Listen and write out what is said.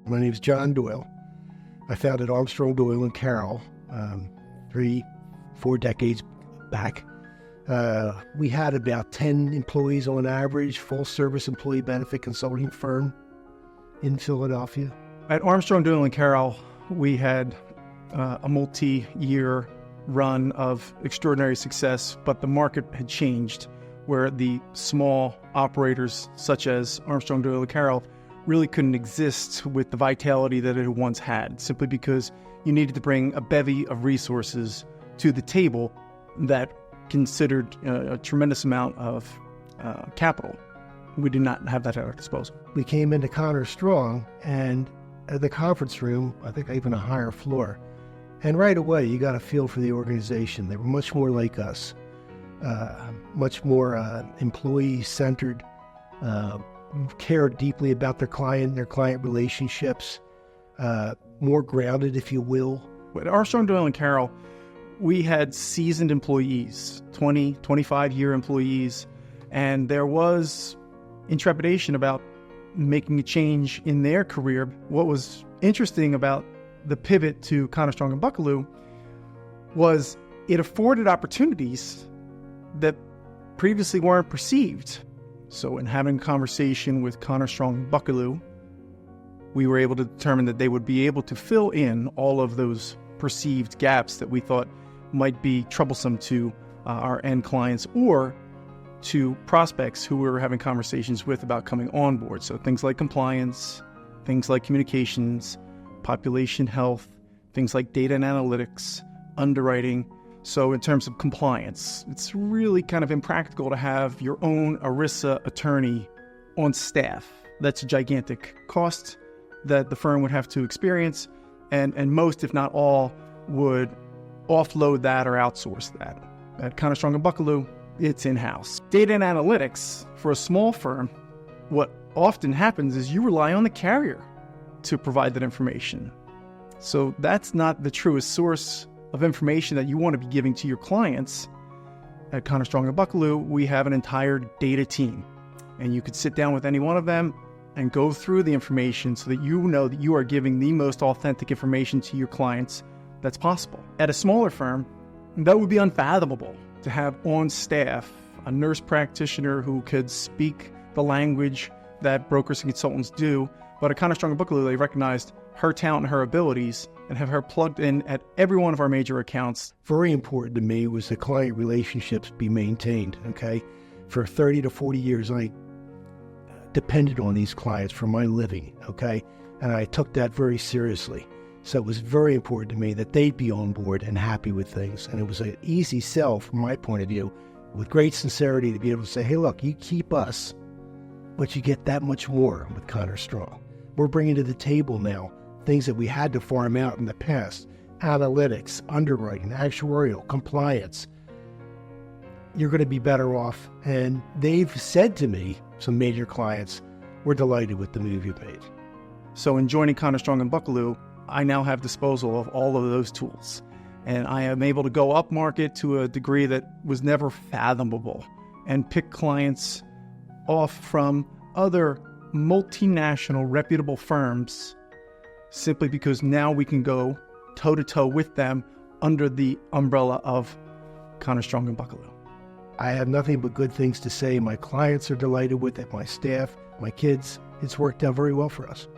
My name is John Doyle. I founded Armstrong, Doyle and Carroll 3-4 decades back. We had about 10 employees on average, full-service employee benefit consulting firm in Philadelphia. At Armstrong, Doyle and Carroll, we had a multi-year run of extraordinary success, but the market had changed where the small operators such as Armstrong, Doyle and Carroll really couldn't exist with the vitality that it once had, simply because you needed to bring a bevy of resources to the table that considered a tremendous amount of capital. We did not have that at our disposal. We came into Connor Strong, and at the conference room, I think even a higher floor, and right away you got a feel for the organization. They were much more like us, much more employee-centered, cared deeply about their client relationships, more grounded, if you will. At Armstrong, Doyle and Carroll, we had seasoned employees, 20, 25-year employees, and there was intrepidation about making a change in their career. What was interesting about the pivot to Connor Strong and Buckelew was it afforded opportunities that previously weren't perceived. So in having a conversation with Connor Strong and Buckelew, we were able to determine that they would be able to fill in all of those perceived gaps that we thought might be troublesome to our end clients or to prospects who we were having conversations with about coming on board. So things like compliance, things like communications, population health, things like data and analytics, underwriting. So in terms of compliance, it's really kind of impractical to have your own ERISA attorney on staff. That's a gigantic cost that the firm would have to experience, and most, if not all, would offload that or outsource that. At Connor Strong and Buckelew, it's in-house. Data and analytics, for a small firm, what often happens is you rely on the carrier to provide that information. So that's not the truest source of information that you want to be giving to your clients. At Connor Strong and Buckelew, we have an entire data team, and you could sit down with any one of them and go through the information so that you know that you are giving the most authentic information to your clients that's possible. At a smaller firm, that would be unfathomable to have on staff a nurse practitioner who could speak the language that brokers and consultants do. But at Connor Strong and Buckelew, they recognized her talent and her abilities and have her plugged in at every one of our major accounts. Very important to me was the client relationships be maintained, okay? For 30 to 40 years, I depended on these clients for my living, okay? And I took that very seriously. So it was very important to me that they'd be on board and happy with things. And it was an easy sell from my point of view, with great sincerity, to be able to say, hey, look, you keep us, but you get that much more with Connor Strong. We're bringing to the table now things that we had to farm out in the past: analytics, underwriting, actuarial, compliance. You're going to be better off. And they've said to me, some major clients, we're delighted with the move you've made. So in joining Connor Strong and Buckelew, I now have disposal of all of those tools. And I am able to go up market to a degree that was never fathomable and pick clients off from other multinational reputable firms simply because now we can go toe-to-toe with them under the umbrella of Connor Strong and Buckelew. I have nothing but good things to say. My clients are delighted with it, my staff, my kids. It's worked out very well for us.